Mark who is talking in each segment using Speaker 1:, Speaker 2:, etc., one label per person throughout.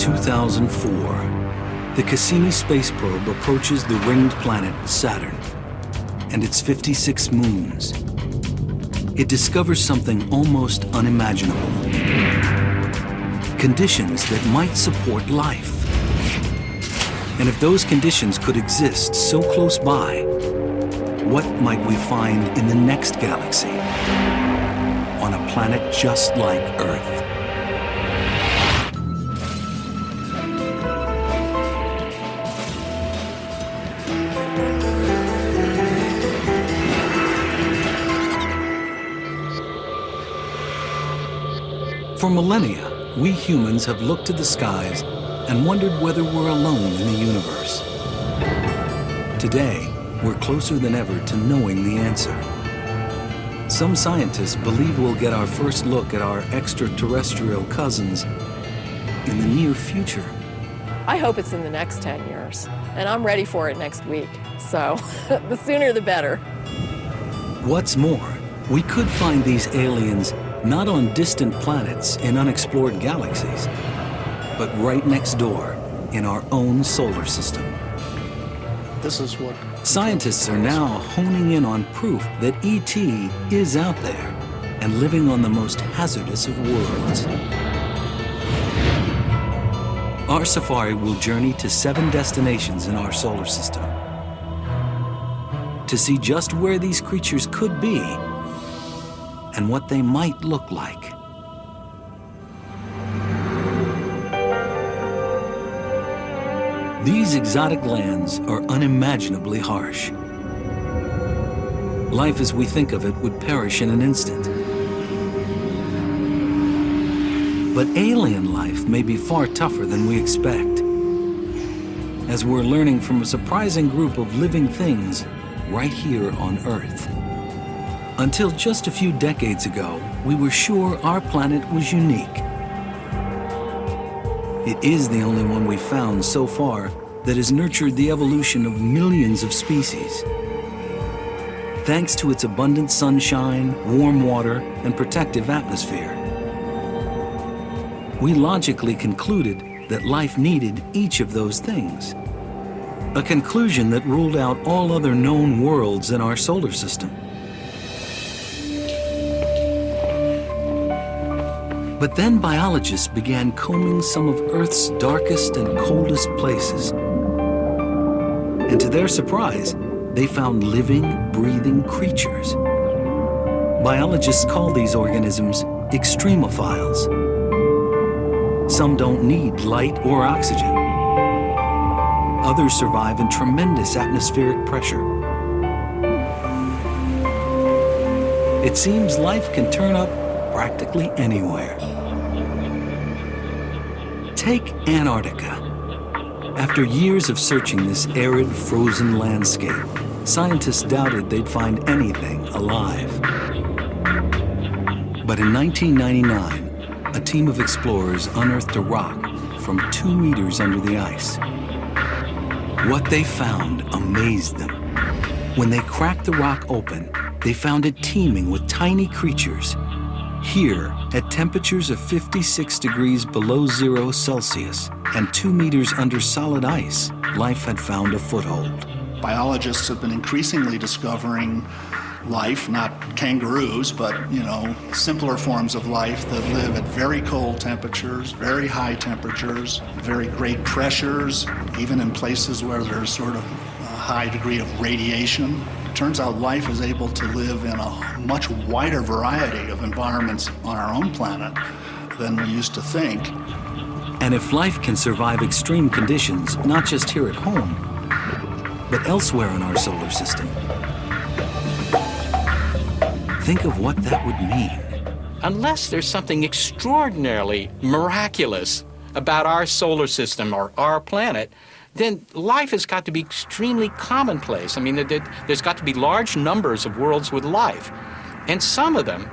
Speaker 1: 2004, the Cassini space probe approaches the ringed planet Saturn and its 56 moons. It discovers something almost unimaginable. Conditions that might support life. And if those conditions could exist so close by, what might we find in the next galaxy on a planet just like Earth? For millennia, we humans have looked to the skies and wondered whether we're alone in the universe. Today, we're closer than ever to knowing the answer. Some scientists believe we'll get our first look at our extraterrestrial cousins in the near future.
Speaker 2: I hope it's in the next 10 years, and I'm ready for it next week. So, the sooner the better.
Speaker 1: What's more, we could find these aliens not on distant planets in unexplored galaxies, but right next door in our own solar system.
Speaker 3: This is what
Speaker 1: scientists are now honing in on proof that ET is out there and living on the most hazardous of worlds. Our safari will journey to 7 destinations in our solar system to see just where these creatures could be and what they might look like. These exotic lands are unimaginably harsh. Life as we think of it would perish in an instant. But alien life may be far tougher than we expect, as we're learning from a surprising group of living things right here on Earth. Until just a few decades ago, we were sure our planet was unique. It is the only one we've found so far that has nurtured the evolution of millions of species. Thanks to its abundant sunshine, warm water, and protective atmosphere. We logically concluded that life needed each of those things. A conclusion that ruled out all other known worlds in our solar system. But then biologists began combing some of Earth's darkest and coldest places. And to their surprise, they found living, breathing creatures. Biologists call these organisms extremophiles. Some don't need light or oxygen. Others survive in tremendous atmospheric pressure. It seems life can turn up practically anywhere. Take Antarctica. After years of searching this arid, frozen landscape, scientists doubted they'd find anything alive. But in 1999, a team of explorers unearthed a rock from 2 meters under the ice. What they found amazed them. When they cracked the rock open, they found it teeming with tiny creatures. Here, at temperatures of 56 degrees below 0 Celsius and 2 meters under solid ice, life had found a foothold.
Speaker 3: biologists have been increasingly discovering life, not kangaroos, but, simpler forms of life that live at very cold temperatures, very high temperatures, very great pressures, even in places where there's sort of a high degree of radiation. It turns out life is able to live in a much wider variety of environments on our own planet than we used to think.
Speaker 1: And if life can survive extreme conditions, not just here at home, but elsewhere in our solar system, think of what that would mean.
Speaker 4: Unless there's something extraordinarily miraculous about our solar system or our planet, then life has got to be extremely commonplace. I mean, there's got to be large numbers of worlds with life, and some of them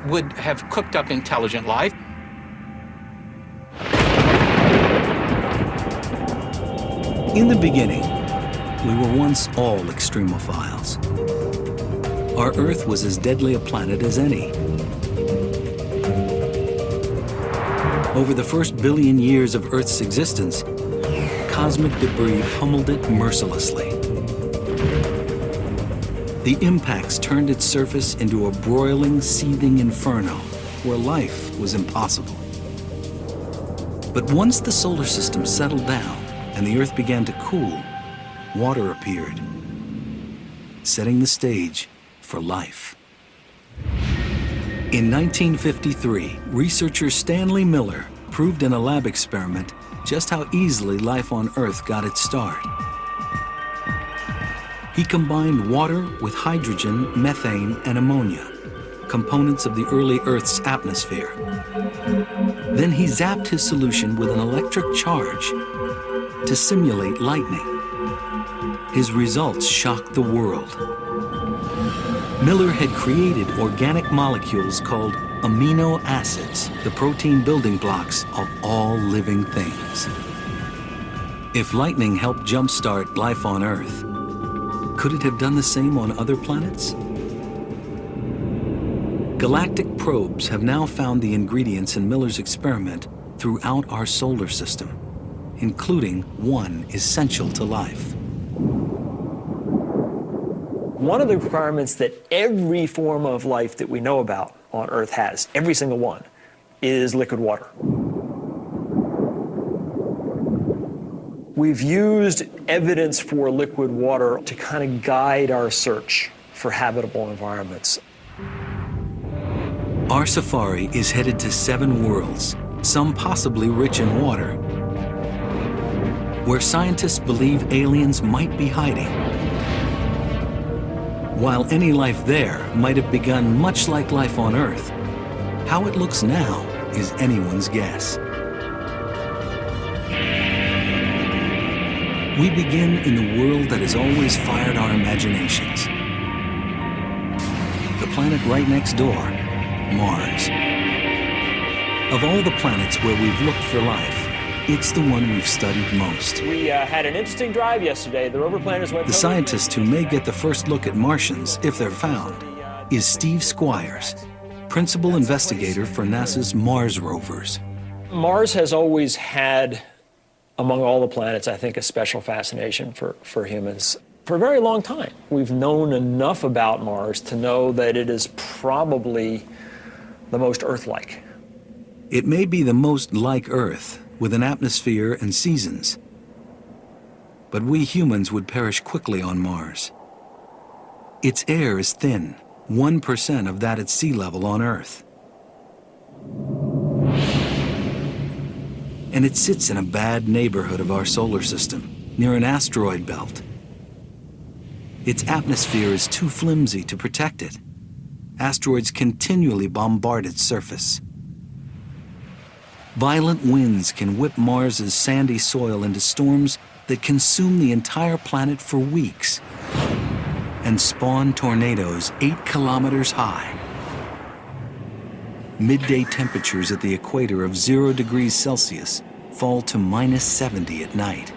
Speaker 4: would have cooked up intelligent life.
Speaker 1: In the beginning, we were once all extremophiles. Our Earth was as deadly a planet as any. Over the first billion years of Earth's existence, cosmic debris pummeled it mercilessly. The impacts turned its surface into a broiling, seething inferno where life was impossible. But once the solar system settled down and the Earth began to cool, water appeared, setting the stage for life. In 1953, researcher Stanley Miller proved in a lab experiment just how easily life on Earth got its start. He combined water with hydrogen, methane, and ammonia, components of the early Earth's atmosphere. Then he zapped his solution with an electric charge to simulate lightning. His results shocked the world. Miller had created organic molecules called amino acids, the protein building blocks of all living things. If lightning helped jumpstart life on Earth, could it have done the same on other planets? Galactic probes have now found the ingredients in Miller's experiment throughout our solar system, including one essential to life.
Speaker 5: One of the requirements that every form of life that we know about on Earth has, every single one, is liquid water. We've used evidence for liquid water to kind of guide our search for habitable environments.
Speaker 1: Our safari is headed to 7 worlds, some possibly rich in water, where scientists believe aliens might be hiding. While any life there might have begun much like life on Earth, how it looks now is anyone's guess. We begin in the world that has always fired our imaginations. The planet right next door, Mars. Of all the planets where we've looked for life, it's the one we've studied most.
Speaker 5: We had an interesting drive yesterday. The rover planners went...
Speaker 1: The scientist who may get the first look at Martians, if they're found, is Steve Squires, principal investigator for NASA's Mars rovers.
Speaker 5: Mars has always had, among all the planets, I think, a special fascination for humans. For a very long time, we've known enough about Mars to know that it is probably the most Earth-like.
Speaker 1: It may be the most like Earth, with an atmosphere and seasons. But we humans would perish quickly on Mars. Its air is thin, 1% of that at sea level on Earth. And it sits in a bad neighborhood of our solar system, near an asteroid belt. Its atmosphere is too flimsy to protect it. Asteroids continually bombard its surface. Violent winds can whip Mars's sandy soil into storms that consume the entire planet for weeks and spawn tornadoes 8 kilometers high. Midday temperatures at the equator of 0 degrees Celsius fall to -70 at night.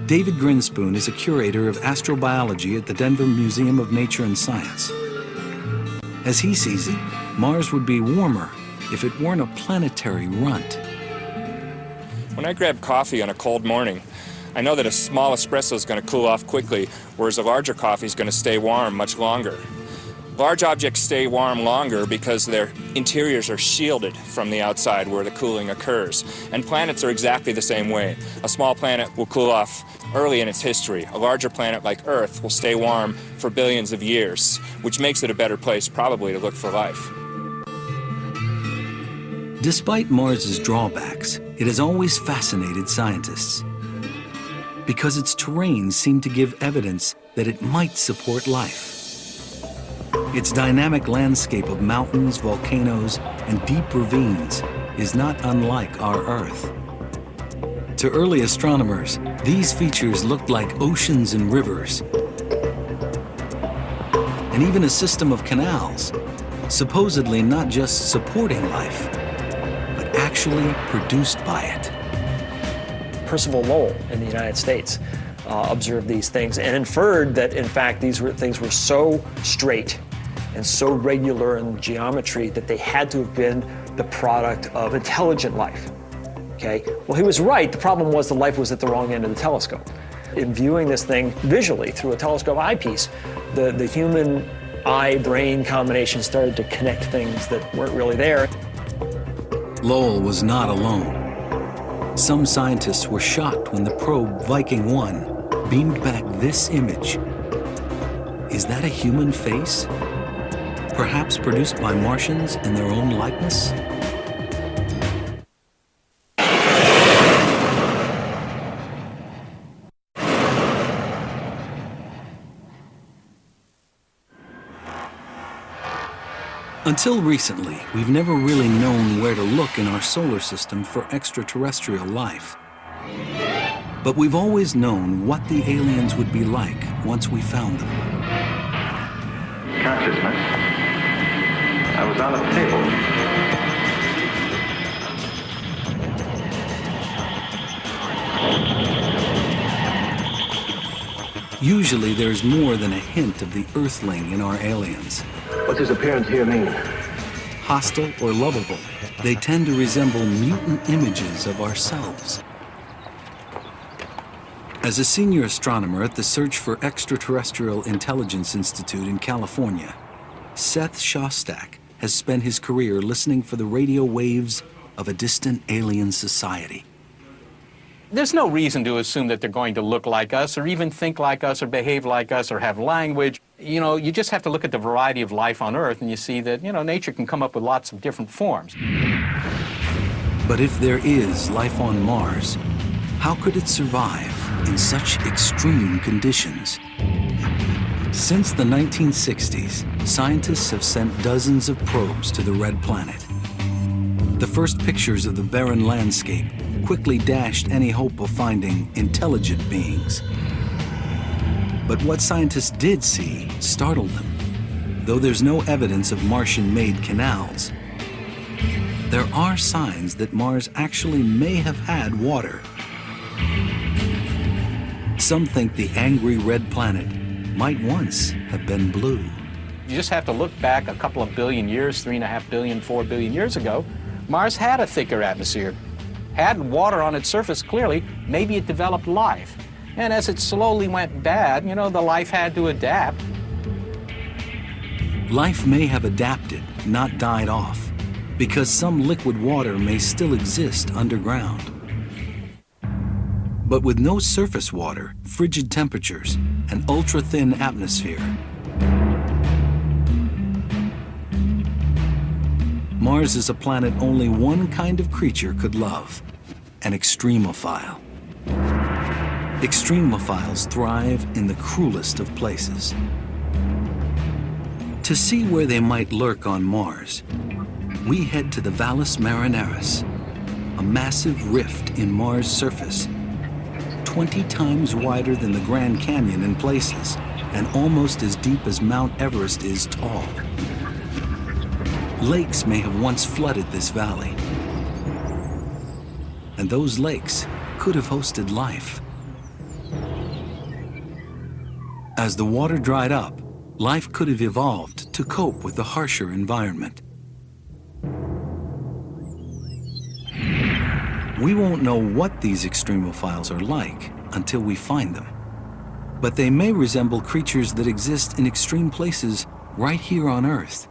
Speaker 1: David Grinspoon is a curator of astrobiology at the Denver Museum of Nature and Science. As he sees it, Mars would be warmer if it weren't a planetary runt.
Speaker 6: When I grab coffee on a cold morning, I know that a small espresso is going to cool off quickly, whereas a larger coffee is going to stay warm much longer. Large objects stay warm longer because their interiors are shielded from the outside where the cooling occurs. And planets are exactly the same way. A small planet will cool off early in its history. A larger planet like Earth will stay warm for billions of years, which makes it a better place probably to look for life.
Speaker 1: Despite Mars's drawbacks, it has always fascinated scientists because its terrain seemed to give evidence that it might support life. Its dynamic landscape of mountains, volcanoes, and deep ravines is not unlike our Earth. To early astronomers, these features looked like oceans and rivers, and even a system of canals, supposedly not just supporting life, but actually produced by it.
Speaker 5: Percival Lowell in the United States observed these things and inferred that, in fact, these things were so straight and so regular in geometry that they had to have been the product of intelligent life. Okay? Well, he was right. The problem was the life was at the wrong end of the telescope. In viewing this thing visually through a telescope eyepiece, the human eye-brain combination started to connect things that weren't really there.
Speaker 1: Lowell was not alone. Some scientists were shocked when the probe Viking 1 beamed back this image. Is that a human face? Perhaps produced by Martians in their own likeness? Until recently, we've never really known where to look in our solar system for extraterrestrial life. But we've always known what the aliens would be like once we found them.
Speaker 7: Consciousness. I was on a table.
Speaker 1: Usually there's more than a hint of the Earthling in our aliens.
Speaker 7: What's his appearance here mean?
Speaker 1: Hostile or lovable, they tend to resemble mutant images of ourselves. As a senior astronomer at the Search for Extraterrestrial Intelligence Institute in California, Seth Shostak has spent his career listening for the radio waves of a distant alien society.
Speaker 4: There's no reason to assume that they're going to look like us or even think like us or behave like us or have language. You know, you just have to look at the variety of life on Earth and you see that, you know, nature can come up with lots of different forms.
Speaker 1: But if there is life on Mars, how could it survive in such extreme conditions? Since the 1960s, scientists have sent dozens of probes to the Red Planet. The first pictures of the barren landscape quickly dashed any hope of finding intelligent beings. But what scientists did see startled them. Though there's no evidence of Martian-made canals, there are signs that Mars actually may have had water. Some think the angry red planet might once have been blue.
Speaker 4: You just have to look back a couple of billion years, 3.5 billion, 4 billion years ago. Mars had a thicker atmosphere, had water on its surface clearly. Maybe it developed life. And as it slowly went bad, you know, the life had to adapt.
Speaker 1: Life may have adapted, not died off, because some liquid water may still exist underground. But with no surface water, frigid temperatures, and ultra-thin atmosphere, Mars is a planet only one kind of creature could love, an extremophile. Extremophiles thrive in the cruelest of places. To see where they might lurk on Mars, we head to the Valles Marineris, a massive rift in Mars' surface, 20 times wider than the Grand Canyon in places, and almost as deep as Mount Everest is tall. Lakes may have once flooded this valley, and those lakes could have hosted life. As the water dried up, life could have evolved to cope with the harsher environment. We won't know what these extremophiles are like until we find them, but they may resemble creatures that exist in extreme places right here on Earth.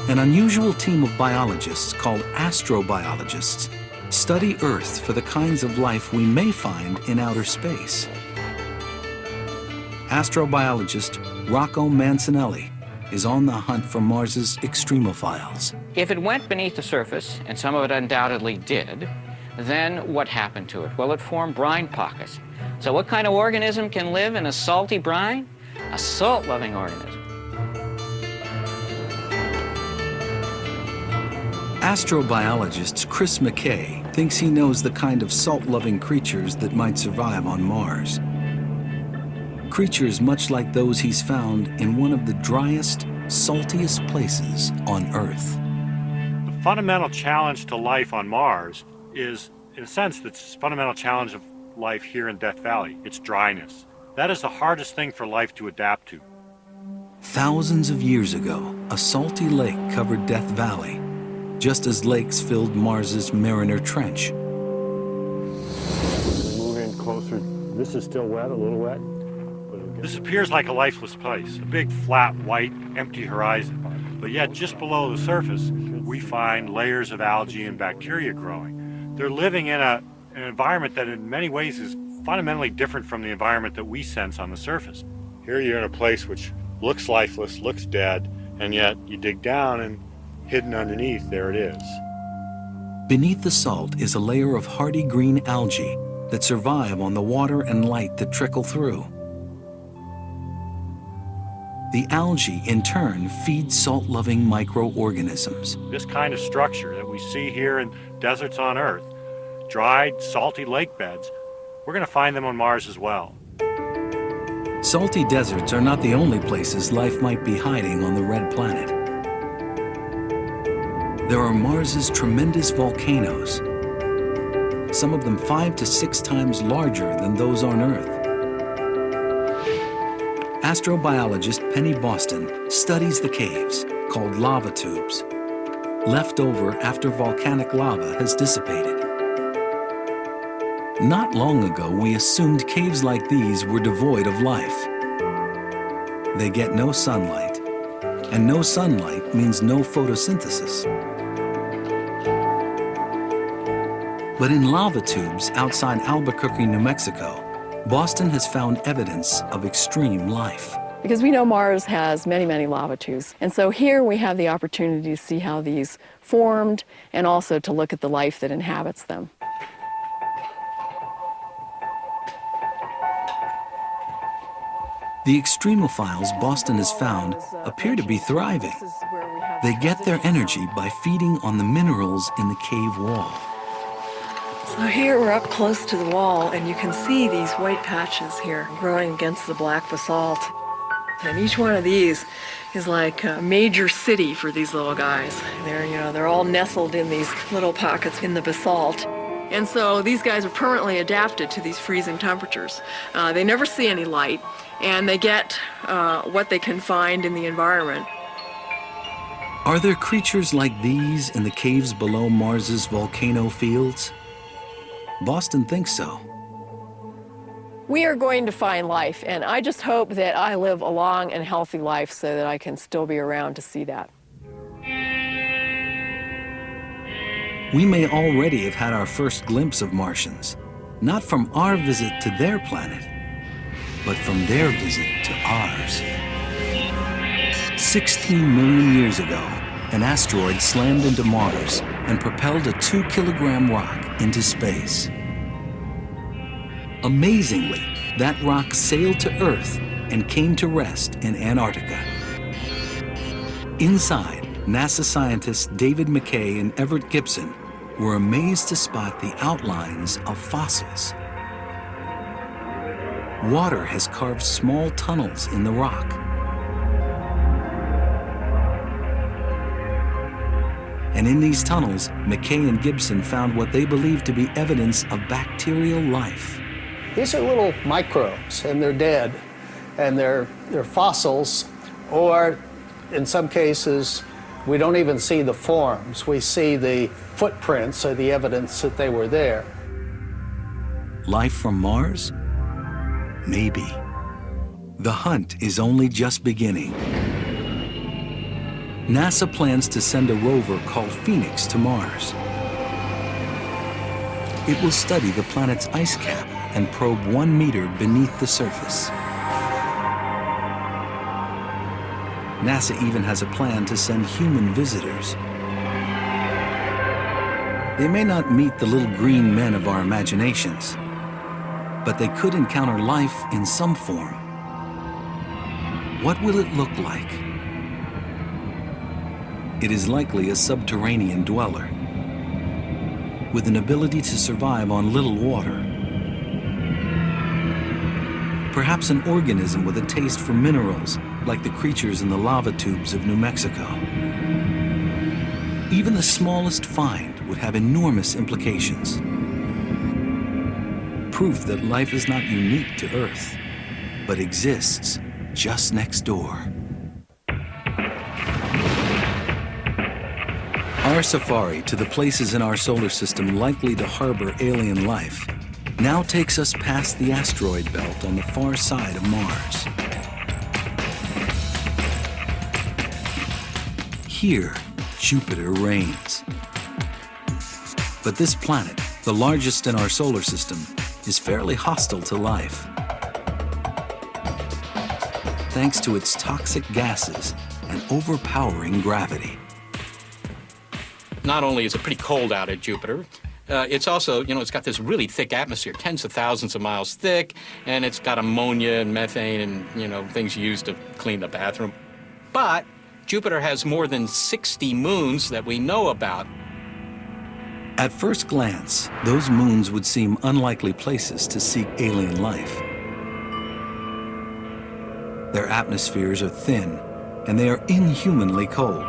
Speaker 1: An unusual team of biologists called astrobiologists study Earth for the kinds of life we may find in outer space. Astrobiologist Rocco Mancinelli is on the hunt for Mars's extremophiles.
Speaker 8: If it went beneath the surface, and some of it undoubtedly did, then what happened to it? Well, it formed brine pockets. So what kind of organism can live in a salty brine? A salt-loving organism.
Speaker 1: Astrobiologist Chris McKay thinks he knows the kind of salt-loving creatures that might survive on Mars. Creatures much like those he's found in one of the driest, saltiest places on Earth.
Speaker 9: The fundamental challenge to life on Mars is, in a sense, the fundamental challenge of life here in Death Valley. It's dryness. That is the hardest thing for life to adapt to.
Speaker 1: Thousands of years ago, a salty lake covered Death Valley, just as lakes filled Mars's Mariner Trench.
Speaker 10: Move in closer. This is still wet, a little wet.
Speaker 9: This appears like a lifeless place, a big, flat, white, empty horizon. But yet, just below the surface, we find layers of algae and bacteria growing. They're living in an environment that in many ways is fundamentally different from the environment that we sense on the surface. Here you're in a place which looks lifeless, looks dead, and yet you dig down and hidden underneath, there it is.
Speaker 1: Beneath the salt is a layer of hardy green algae that survive on the water and light that trickle through. The algae, in turn, feed salt-loving microorganisms.
Speaker 9: This kind of structure that we see here in deserts on Earth, dried, salty lake beds, we're going to find them on Mars as well.
Speaker 1: Salty deserts are not the only places life might be hiding on the red planet. There are Mars's tremendous volcanoes, some of them 5 to 6 times larger than those on Earth. Astrobiologist Penny Boston studies the caves, called lava tubes, left over after volcanic lava has dissipated. Not long ago, we assumed caves like these were devoid of life. They get no sunlight, and no sunlight means no photosynthesis. But in lava tubes outside Albuquerque, New Mexico, Boston has found evidence of extreme life.
Speaker 2: Because we know Mars has many, many lava tubes. And so here we have the opportunity to see how these formed and also to look at the life that inhabits them.
Speaker 1: The extremophiles Boston has found appear to be thriving. They get their energy by feeding on the minerals in the cave wall.
Speaker 2: So here we're up close to the wall, and you can see these white patches here growing against the black basalt. And each one of these is like a major city for these little guys. They're all nestled in these little pockets in the basalt. And so these guys are permanently adapted to these freezing temperatures. They never see any light, and they get what they can find in the environment.
Speaker 1: Are there creatures like these in the caves below Mars's volcano fields? Boston thinks so.
Speaker 2: We are going to find life, and I just hope that I live a long and healthy life so that I can still be around to see that.
Speaker 1: We may already have had our first glimpse of Martians, not from our visit to their planet, but from their visit to ours. 16 million years ago, an asteroid slammed into Mars and propelled a 2-kilogram rock into space. Amazingly, that rock sailed to Earth and came to rest in Antarctica. Inside, NASA scientists David McKay and Everett Gibson were amazed to spot the outlines of fossils. Water has carved small tunnels in the rock. And in these tunnels, McKay and Gibson found what they believe to be evidence of bacterial life.
Speaker 11: These are little microbes, and they're dead, and they're fossils, or in some cases, we don't even see the forms. We see the footprints or the evidence that they were there.
Speaker 1: Life from Mars? Maybe. The hunt is only just beginning. NASA plans to send a rover called Phoenix to Mars. It will study the planet's ice cap and probe 1 meter beneath the surface. NASA even has a plan to send human visitors. They may not meet the little green men of our imaginations, but they could encounter life in some form. What will it look like? It is likely a subterranean dweller, with an ability to survive on little water. Perhaps an organism with a taste for minerals, like the creatures in the lava tubes of New Mexico. Even the smallest find would have enormous implications. Proof that life is not unique to Earth. but exists just next door. Our safari to the places in our solar system likely to harbor alien life now takes us past the asteroid belt on the far side of Mars. Here, Jupiter reigns. But this planet, the largest in our solar system, is fairly hostile to life. Thanks to its toxic gases and overpowering gravity.
Speaker 4: Not only is it pretty cold out at Jupiter, it's also, it's got this really thick atmosphere, tens of thousands of miles thick, and it's got ammonia and methane and, things used to clean the bathroom. But Jupiter has more than 60 moons that we know about.
Speaker 1: At first glance, those moons would seem unlikely places to seek alien life. Their atmospheres are thin, and they are inhumanly cold.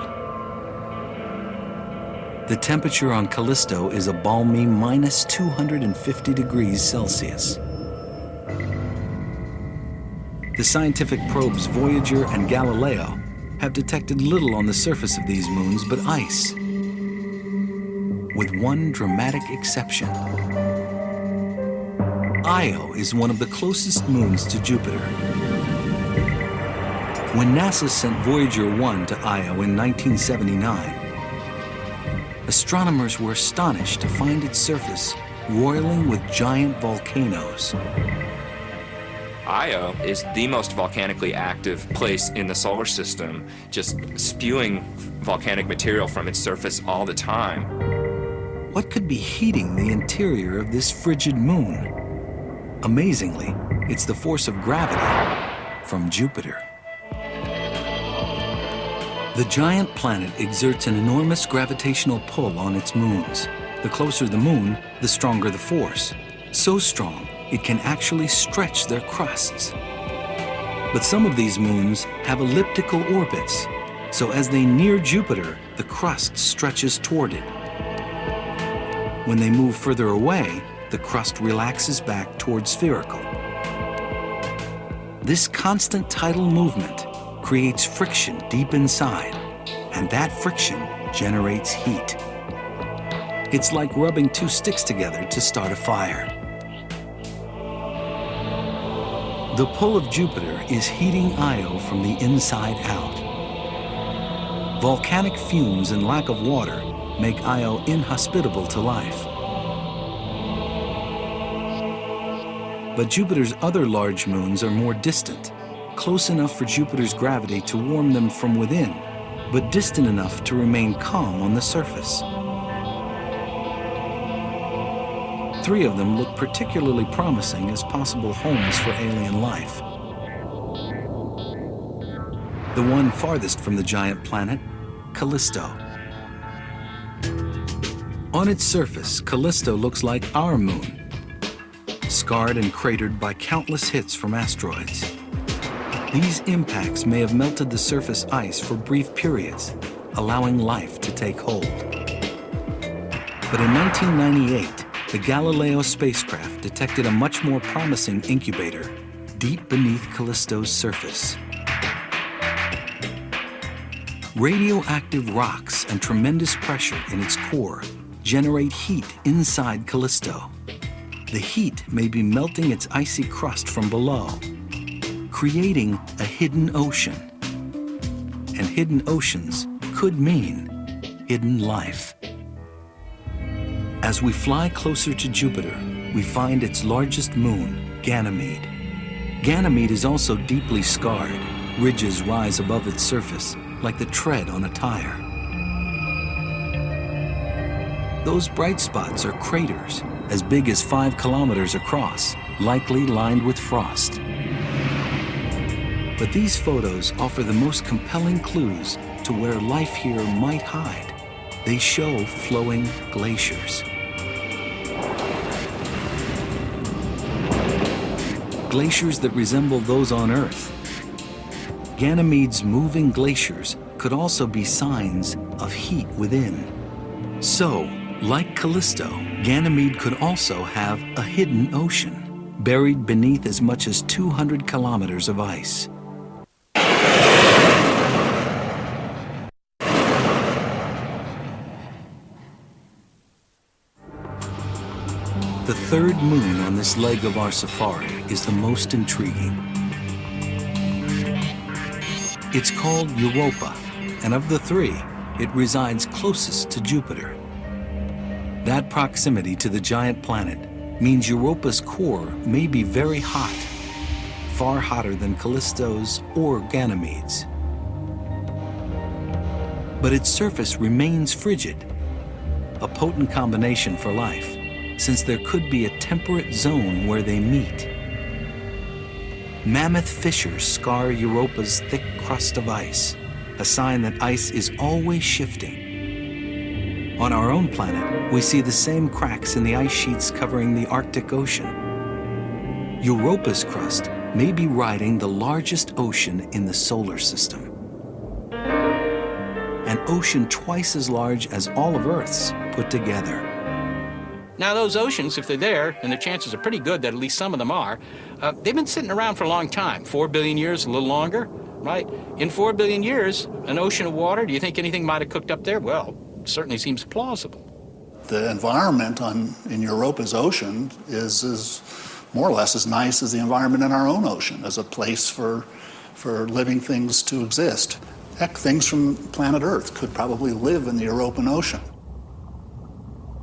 Speaker 1: The temperature on Callisto is a balmy minus 250 degrees Celsius. The scientific probes Voyager and Galileo have detected little on the surface of these moons but ice, with one dramatic exception. Io is one of the closest moons to Jupiter. When NASA sent Voyager 1 to Io in 1979, astronomers were astonished to find its surface roiling with giant volcanoes.
Speaker 6: Io is the most volcanically active place in the solar system, just spewing volcanic material from its surface all the time.
Speaker 1: What could be heating the interior of this frigid moon? Amazingly, it's the force of gravity from Jupiter. The giant planet exerts an enormous gravitational pull on its moons. The closer the moon, the stronger the force. So strong, it can actually stretch their crusts. But some of these moons have elliptical orbits, so as they near Jupiter, the crust stretches toward it. When they move further away, the crust relaxes back toward spherical. This constant tidal movement creates friction deep inside, and that friction generates heat. It's like rubbing two sticks together to start a fire. The pull of Jupiter is heating Io from the inside out. Volcanic fumes and lack of water make Io inhospitable to life. But Jupiter's other large moons are more distant, close enough for Jupiter's gravity to warm them from within, but distant enough to remain calm on the surface. 3 of them look particularly promising as possible homes for alien life. The one farthest from the giant planet, Callisto. On its surface, Callisto looks like our moon, scarred and cratered by countless hits from asteroids. These impacts may have melted the surface ice for brief periods, allowing life to take hold. But in 1998, the Galileo spacecraft detected a much more promising incubator deep beneath Callisto's surface. Radioactive rocks and tremendous pressure in its core generate heat inside Callisto. The heat may be melting its icy crust from below, creating a hidden ocean. And hidden oceans could mean hidden life. As we fly closer to Jupiter, we find its largest moon, Ganymede. Ganymede is also deeply scarred. Ridges rise above its surface, like the tread on a tire. Those bright spots are craters, as big as 5 kilometers across, likely lined with frost. But these photos offer the most compelling clues to where life here might hide. They show flowing glaciers. Glaciers that resemble those on Earth. Ganymede's moving glaciers could also be signs of heat within. So, like Callisto, Ganymede could also have a hidden ocean, buried beneath as much as 200 kilometers of ice. The third moon on this leg of our safari is the most intriguing. It's called Europa, and of the three, it resides closest to Jupiter. That proximity to the giant planet means Europa's core may be very hot, far hotter than Callisto's or Ganymede's. But its surface remains frigid, a potent combination for life, since there could be a temperate zone where they meet. Mammoth fissures scar Europa's thick crust of ice, a sign that ice is always shifting. On our own planet, we see the same cracks in the ice sheets covering the Arctic Ocean. Europa's crust may be riding the largest ocean in the solar system. An ocean twice as large as all of Earth's put together.
Speaker 4: Now, those oceans, if they're there, and the chances are pretty good that at least some of them are, they've been sitting around for a long time, 4 billion years, a little longer, right? In 4 billion years, an ocean of water, do you think anything might have cooked up there? Well, it certainly seems plausible.
Speaker 3: The environment in Europa's ocean is more or less as nice as the environment in our own ocean, as a place for living things to exist. Heck, things from planet Earth could probably live in the European Ocean.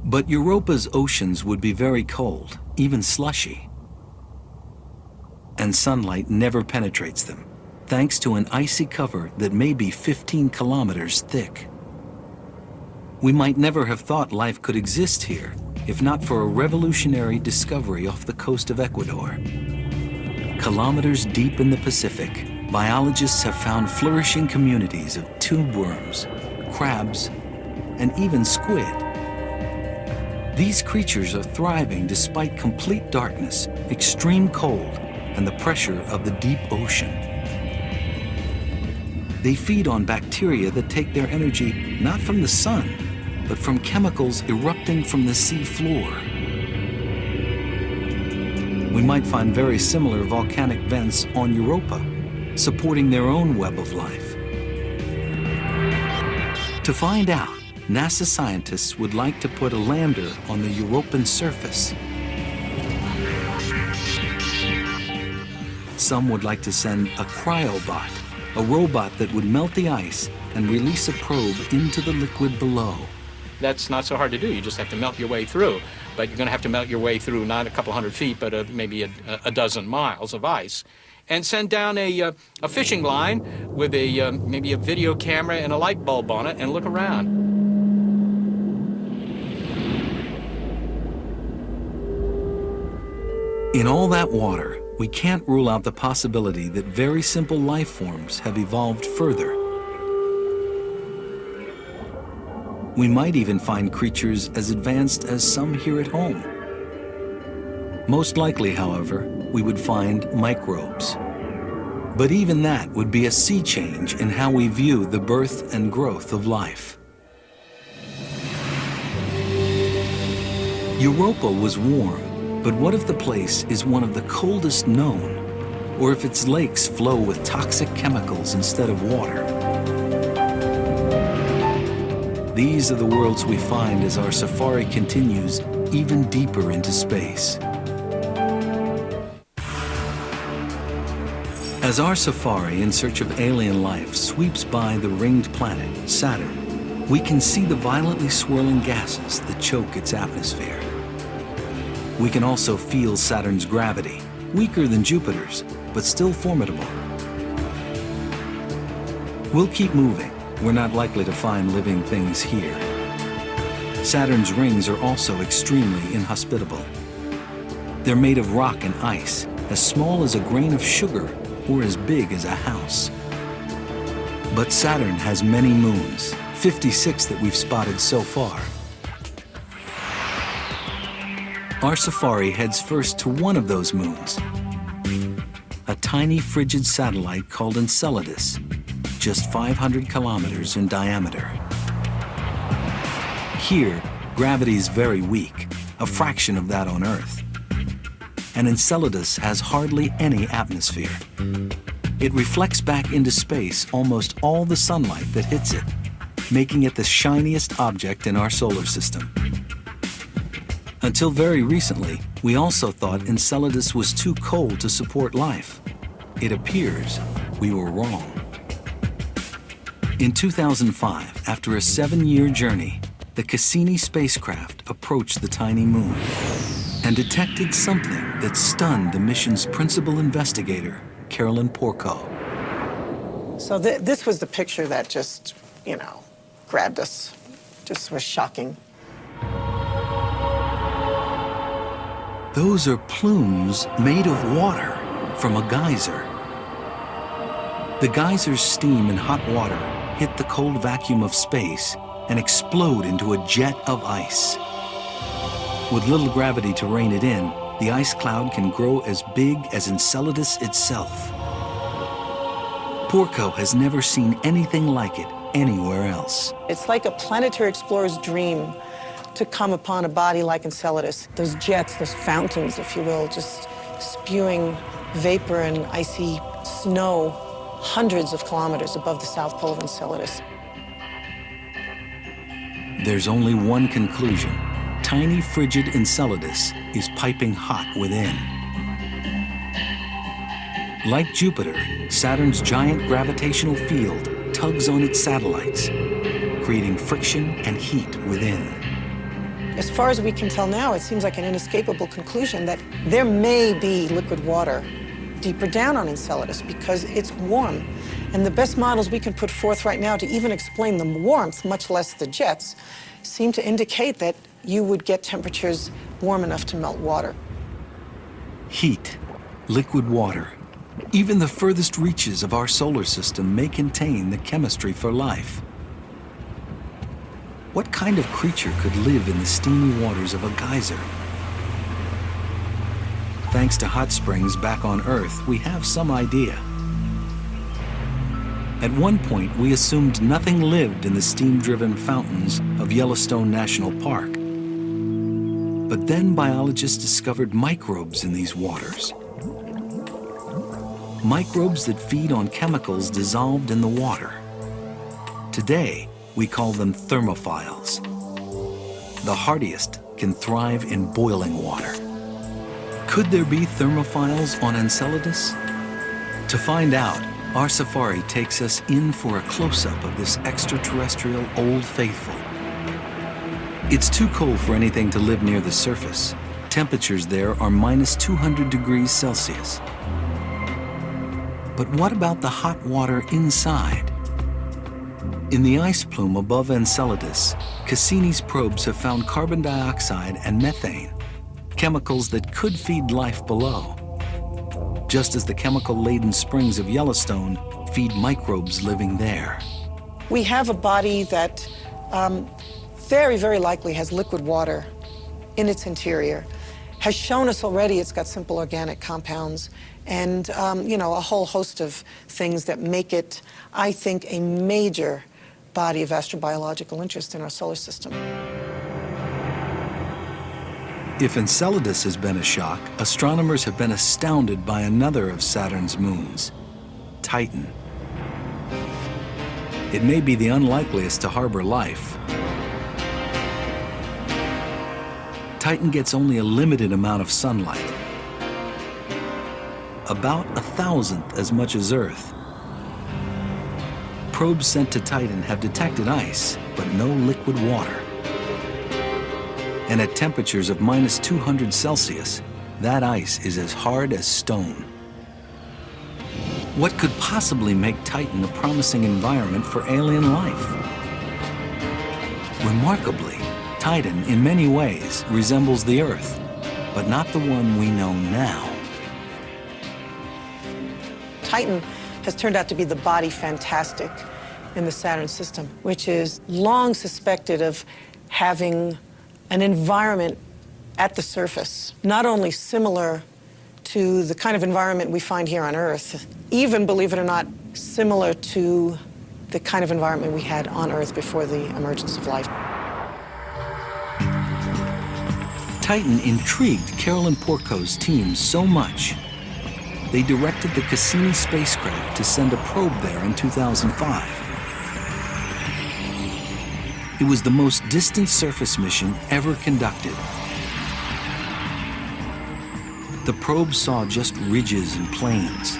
Speaker 1: But Europa's oceans would be very cold, even slushy. And sunlight never penetrates them, thanks to an icy cover that may be 15 kilometers thick. We might never have thought life could exist here, if not for a revolutionary discovery off the coast of Ecuador. Kilometers deep in the Pacific, biologists have found flourishing communities of tube worms, crabs, and even squid. These creatures are thriving despite complete darkness, extreme cold, and the pressure of the deep ocean. They feed on bacteria that take their energy not from the sun, but from chemicals erupting from the sea floor. We might find very similar volcanic vents on Europa, supporting their own web of life. To find out, NASA scientists would like to put a lander on the European surface. Some would like to send a cryobot, a robot that would melt the ice and release a probe into the liquid below.
Speaker 4: That's not so hard to do. You just have to melt your way through. But you're going to have to melt your way through not a couple hundred feet, but maybe a dozen miles of ice. And send down a fishing line with maybe a video camera and a light bulb on it and look around.
Speaker 1: In all that water, we can't rule out the possibility that very simple life forms have evolved further. We might even find creatures as advanced as some here at home. Most likely, however, we would find microbes. But even that would be a sea change in how we view the birth and growth of life. Europa was warm. But what if the place is one of the coldest known? Or if its lakes flow with toxic chemicals instead of water? These are the worlds we find as our safari continues even deeper into space. As our safari in search of alien life sweeps by the ringed planet, Saturn, we can see the violently swirling gases that choke its atmosphere. We can also feel Saturn's gravity, weaker than Jupiter's, but still formidable. We'll keep moving. We're not likely to find living things here. Saturn's rings are also extremely inhospitable. They're made of rock and ice, as small as a grain of sugar or as big as a house. But Saturn has many moons, 56 that we've spotted so far. Our safari heads first to one of those moons, a tiny frigid satellite called Enceladus, just 500 kilometers in diameter. Here, gravity is very weak, a fraction of that on Earth. and Enceladus has hardly any atmosphere. It reflects back into space almost all the sunlight that hits it, making it the shiniest object in our solar system. Until very recently, we also thought Enceladus was too cold to support life. It appears we were wrong. In 2005, after a 7-year journey, the Cassini spacecraft approached the tiny moon and detected something that stunned the mission's principal investigator, Carolyn Porco.
Speaker 12: So this was the picture that just, grabbed us. Just was shocking.
Speaker 1: Those are plumes made of water from a geyser. The geyser's steam and hot water hit the cold vacuum of space and explode into a jet of ice. With little gravity to rein it in, the ice cloud can grow as big as Enceladus itself. Porco has never seen anything like it anywhere else.
Speaker 12: It's like a planetary explorer's dream to come upon a body like Enceladus. Those jets, those fountains, if you will, just spewing vapor and icy snow hundreds of kilometers above the south pole of Enceladus.
Speaker 1: There's only one conclusion. Tiny, frigid Enceladus is piping hot within. Like Jupiter, Saturn's giant gravitational field tugs on its satellites, creating friction and heat within.
Speaker 12: As far as we can tell now, it seems like an inescapable conclusion that there may be liquid water deeper down on Enceladus because it's warm. And the best models we can put forth right now to even explain the warmth, much less the jets, seem to indicate that you would get temperatures warm enough to melt water.
Speaker 1: Heat, liquid water. Even the furthest reaches of our solar system may contain the chemistry for life. What kind of creature could live in the steamy waters of a geyser? Thanks to hot springs back on Earth, we have some idea. At one point, we assumed nothing lived in the steam-driven fountains of Yellowstone National Park. But then biologists discovered microbes in these waters. Microbes that feed on chemicals dissolved in the water. Today, we call them thermophiles. The hardiest can thrive in boiling water. Could there be thermophiles on Enceladus? To find out, our safari takes us in for a close-up of this extraterrestrial old faithful. It's too cold for anything to live near the surface. Temperatures there are minus 200 degrees Celsius. But what about the hot water inside? In the ice plume above Enceladus, Cassini's probes have found carbon dioxide and methane, chemicals that could feed life below, just as the chemical-laden springs of Yellowstone feed microbes living there.
Speaker 12: We have a body that very, very likely has liquid water in its interior, has shown us already it's got simple organic compounds and, a whole host of things that make it, I think, a major body of astrobiological interest in our solar system.
Speaker 1: If Enceladus has been a shock, astronomers have been astounded by another of Saturn's moons, Titan. It may be the unlikeliest to harbor life. Titan gets only a limited amount of sunlight, about 1,000th as much as Earth. Probes sent to Titan have detected ice, but no liquid water. And at temperatures of minus 200 Celsius, that ice is as hard as stone. What could possibly make Titan a promising environment for alien life? Remarkably, Titan in many ways resembles the Earth, but not the one we know now.
Speaker 12: Titan has turned out to be the body fantastic in the Saturn system, which is long suspected of having an environment at the surface, not only similar to the kind of environment we find here on Earth, even, believe it or not, similar to the kind of environment we had on Earth before the emergence of life.
Speaker 1: Titan intrigued Carolyn Porco's team so much, they directed the Cassini spacecraft to send a probe there in 2005. It was the most distant surface mission ever conducted. The probe saw just ridges and plains.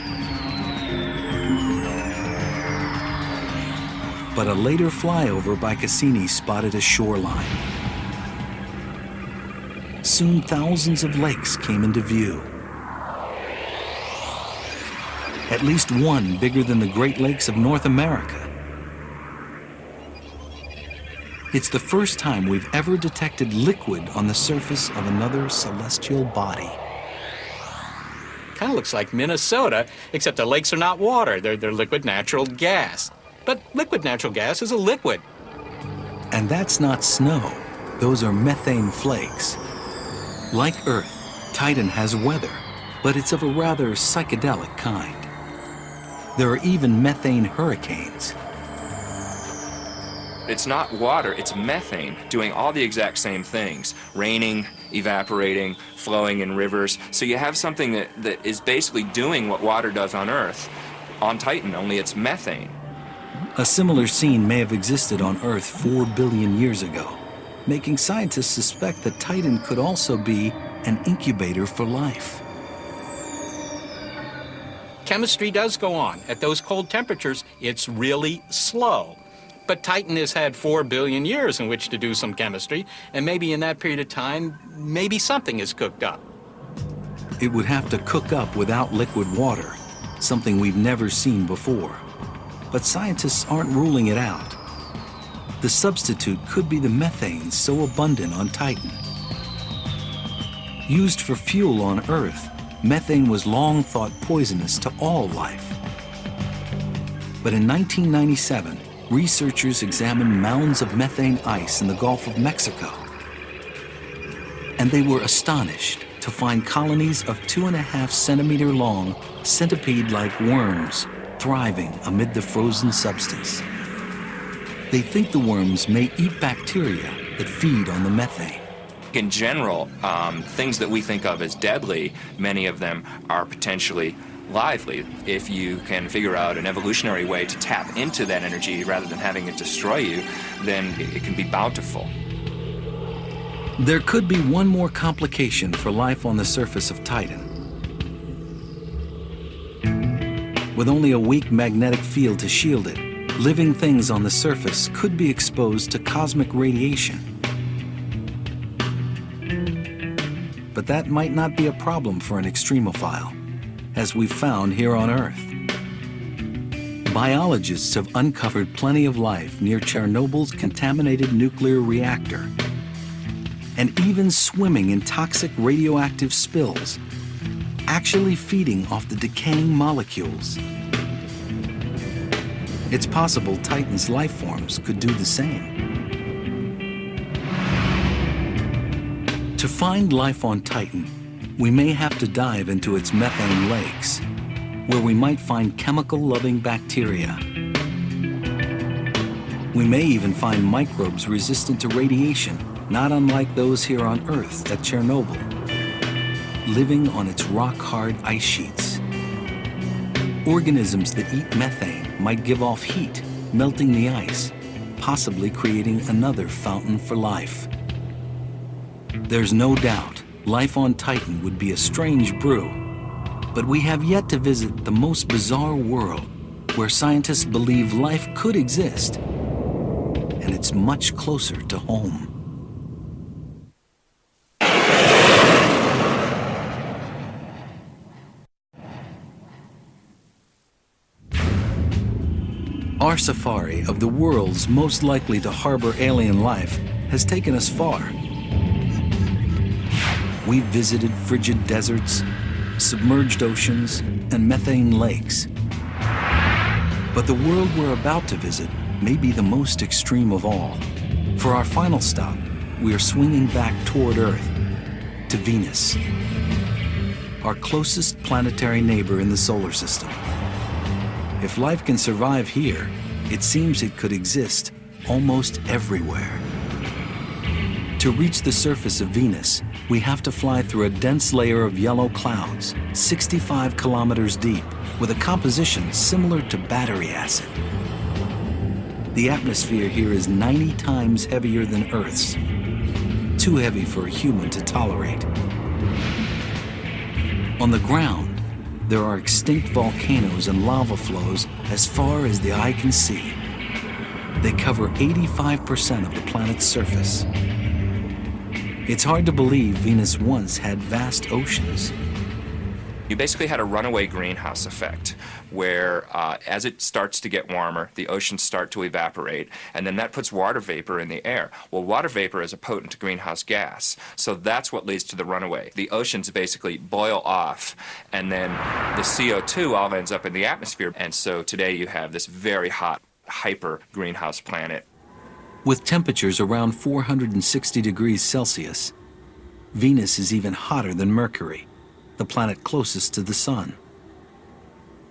Speaker 1: But a later flyover by Cassini spotted a shoreline. Soon thousands of lakes came into view. At least one bigger than the Great Lakes of North America. It's the first time we've ever detected liquid on the surface of another celestial body.
Speaker 4: Kind of looks like Minnesota, except the lakes are not water. They're liquid natural gas. But liquid natural gas is a liquid.
Speaker 1: And that's not snow. Those are methane flakes. Like Earth, Titan has weather, but it's of a rather psychedelic kind. There are even methane hurricanes.
Speaker 6: It's not water, it's methane doing all the exact same things. Raining, evaporating, flowing in rivers. So you have something that is basically doing what water does on Earth, on Titan, only it's methane.
Speaker 1: A similar scene may have existed on Earth 4 billion years ago, making scientists suspect that Titan could also be an incubator for life.
Speaker 4: Chemistry does go on. At those cold temperatures, it's really slow. But Titan has had 4 billion years in which to do some chemistry, and maybe in that period of time, maybe something is cooked up.
Speaker 1: It would have to cook up without liquid water, something we've never seen before. But scientists aren't ruling it out. The substitute could be the methane so abundant on Titan. Used for fuel on Earth, methane was long thought poisonous to all life. But in 1997, researchers examined mounds of methane ice in the Gulf of Mexico. And they were astonished to find colonies of 2.5 centimeter long centipede-like worms thriving amid the frozen substance. They think the worms may eat bacteria that feed on the methane.
Speaker 6: In general, things that we think of as deadly, many of them are potentially lively. If you can figure out an evolutionary way to tap into that energy rather than having it destroy you, then it can be bountiful.
Speaker 1: There could be one more complication for life on the surface of Titan. With only a weak magnetic field to shield it, living things on the surface could be exposed to cosmic radiation. But that might not be a problem for an extremophile, as we've found here on Earth. Biologists have uncovered plenty of life near Chernobyl's contaminated nuclear reactor, and even swimming in toxic radioactive spills, actually feeding off the decaying molecules. It's possible Titan's life forms could do the same. To find life on Titan, we may have to dive into its methane lakes, where we might find chemical-loving bacteria. We may even find microbes resistant to radiation, not unlike those here on Earth at Chernobyl, living on its rock-hard ice sheets. Organisms that eat methane might give off heat, melting the ice, possibly creating another fountain for life. There's no doubt life on Titan would be a strange brew, but we have yet to visit the most bizarre world where scientists believe life could exist, and it's much closer to home. Our safari of the world's most likely to harbor alien life has taken us far. We've visited frigid deserts, submerged oceans, and methane lakes. But the world we're about to visit may be the most extreme of all. For our final stop, we are swinging back toward Earth, to Venus, our closest planetary neighbor in the solar system. If life can survive here, it seems it could exist almost everywhere. To reach the surface of Venus, we have to fly through a dense layer of yellow clouds, 65 kilometers deep, with a composition similar to battery acid. The atmosphere here is 90 times heavier than Earth's, too heavy for a human to tolerate. On the ground, there are extinct volcanoes and lava flows as far as the eye can see. They cover 85% of the planet's surface. It's hard to believe Venus once had vast oceans.
Speaker 6: You basically had a runaway greenhouse effect where as it starts to get warmer, the oceans start to evaporate, and then that puts water vapor in the air. Well, water vapor is a potent greenhouse gas, so that's what leads to the runaway. The oceans basically boil off, and then the CO2 all ends up in the atmosphere, and so today you have this very hot, hyper greenhouse planet.
Speaker 1: With temperatures around 460 degrees Celsius, Venus is even hotter than Mercury, the planet closest to the sun.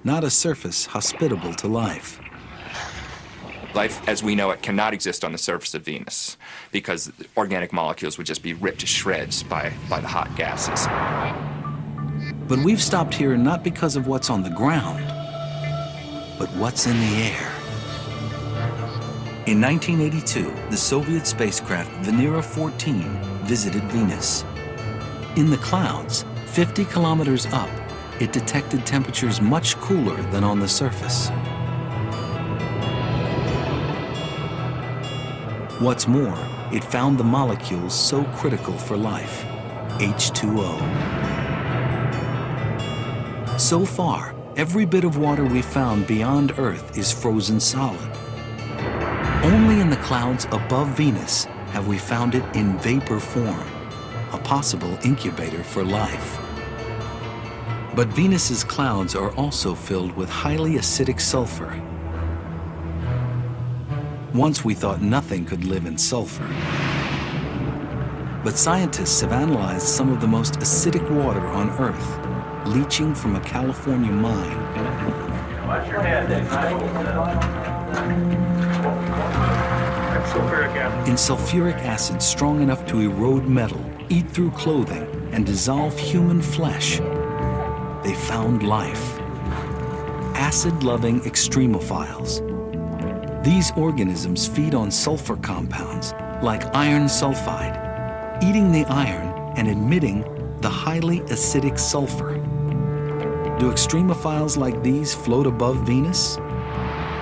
Speaker 1: Not a surface hospitable to life.
Speaker 6: Life as we know it cannot exist on the surface of Venus because organic molecules would just be ripped to shreds by the hot gases.
Speaker 1: But we've stopped here not because of what's on the ground, but what's in the air. In 1982, the Soviet spacecraft Venera 14 visited Venus. In the clouds, 50 kilometers up, it detected temperatures much cooler than on the surface. What's more, it found the molecules so critical for life, H2O. So far, every bit of water we found beyond Earth is frozen solid. Only in the clouds above Venus have we found it in vapor form, a possible incubator for life. But Venus's clouds are also filled with highly acidic sulfur. Once we thought nothing could live in sulfur. But scientists have analyzed some of the most acidic water on Earth, leaching from a California mine.
Speaker 7: Watch your head.
Speaker 1: In sulfuric acid strong enough to erode metal, eat through clothing, and dissolve human flesh, they found life. Acid-loving extremophiles. These organisms feed on sulfur compounds, like iron sulfide, eating the iron and emitting the highly acidic sulfur. Do extremophiles like these float above Venus?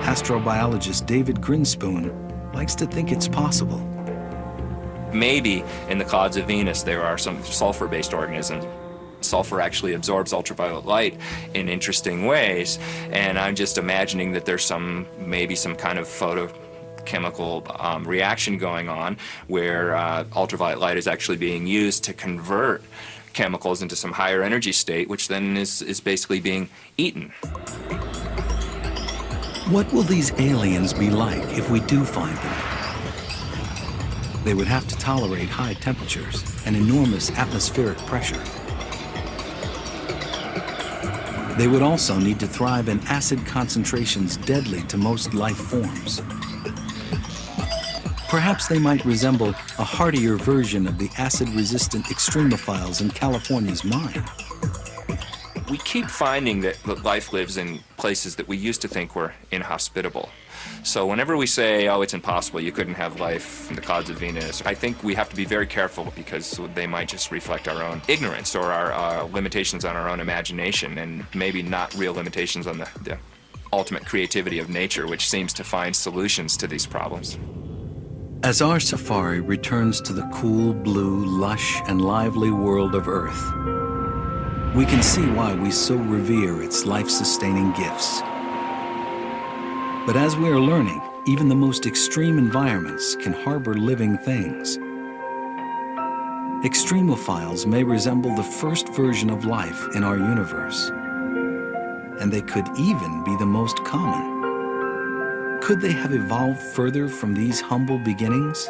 Speaker 1: Astrobiologist David Grinspoon likes to think it's possible.
Speaker 6: Maybe in the clouds of Venus there are some sulfur-based organisms. Sulfur actually absorbs ultraviolet light in interesting ways, and I'm just imagining that there's maybe some kind of photochemical reaction going on where ultraviolet light is actually being used to convert chemicals into some higher energy state, which then is basically being eaten.
Speaker 1: What will these aliens be like if we do find them? They would have to tolerate high temperatures and enormous atmospheric pressure. They would also need to thrive in acid concentrations deadly to most life forms. Perhaps they might resemble a hardier version of the acid-resistant extremophiles in California's mine.
Speaker 6: We keep finding that life lives in places that we used to think were inhospitable. So whenever we say, oh, it's impossible, you couldn't have life in the clouds of Venus, I think we have to be very careful because they might just reflect our own ignorance or our limitations on our own imagination and maybe not real limitations on the ultimate creativity of nature, which seems to find solutions to these problems.
Speaker 1: As our safari returns to the cool, blue, lush, and lively world of Earth, we can see why we so revere its life-sustaining gifts. But as we are learning, even the most extreme environments can harbor living things. Extremophiles may resemble the first version of life in our universe, and they could even be the most common. Could they have evolved further from these humble beginnings?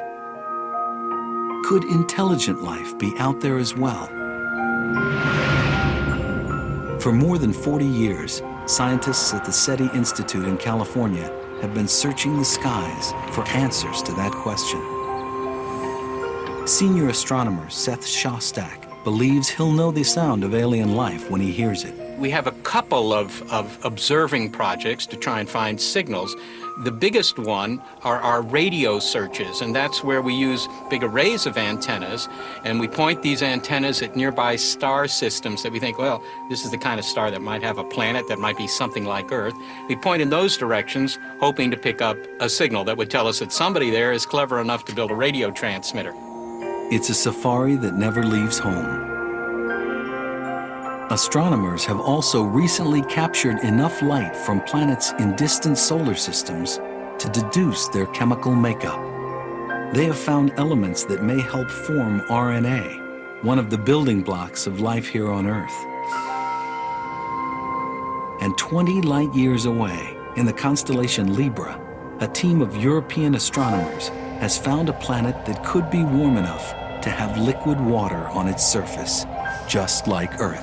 Speaker 1: Could intelligent life be out there as well? For more than 40 years, scientists at the SETI Institute in California have been searching the skies for answers to that question. Senior astronomer Seth Shostak believes he'll know the sound of alien life when he hears it.
Speaker 4: We have a couple of observing projects to try and find signals. The biggest one are our radio searches, and that's where we use big arrays of antennas, and we point these antennas at nearby star systems that we think, well, this is the kind of star that might have a planet that might be something like Earth. We point in those directions, hoping to pick up a signal that would tell us that somebody there is clever enough to build a radio transmitter.
Speaker 1: It's a safari that never leaves home. Astronomers have also recently captured enough light from planets in distant solar systems to deduce their chemical makeup. They have found elements that may help form RNA, one of the building blocks of life here on Earth. And 20 light years away, in the constellation Libra, a team of European astronomers has found a planet that could be warm enough to have liquid water on its surface, just like Earth.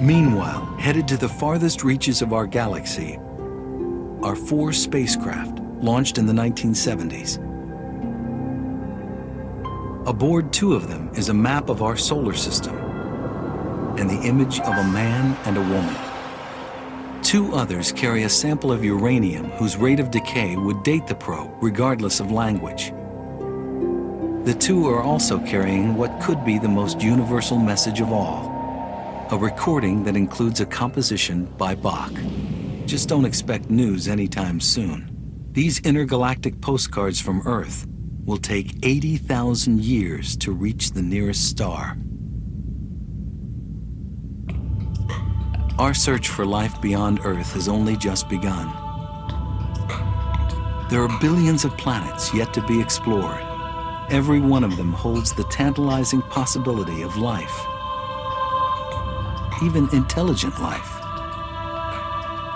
Speaker 1: Meanwhile, headed to the farthest reaches of our galaxy are 4 spacecraft launched in the 1970s. Aboard 2 of them is a map of our solar system and the image of a man and a woman. 2 others carry a sample of uranium whose rate of decay would date the probe regardless of language. The 2 are also carrying what could be the most universal message of all, a recording that includes a composition by Bach. Just don't expect news anytime soon. These intergalactic postcards from Earth will take 80,000 years to reach the nearest star. Our search for life beyond Earth has only just begun. There are billions of planets yet to be explored. Every one of them holds the tantalizing possibility of life, even intelligent life.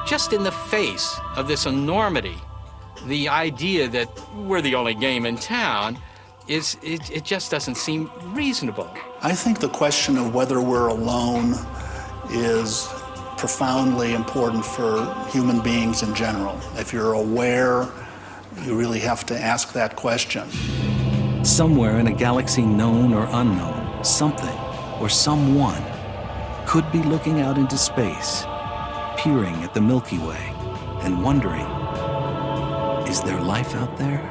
Speaker 4: Just in the face of this enormity, the idea that we're the only game in town it just doesn't seem reasonable.
Speaker 3: I think the question of whether we're alone is profoundly important for human beings in general. If you're aware, you really have to ask that question.
Speaker 1: Somewhere in a galaxy known or unknown, something or someone could be looking out into space, peering at the Milky Way and wondering, is there life out there?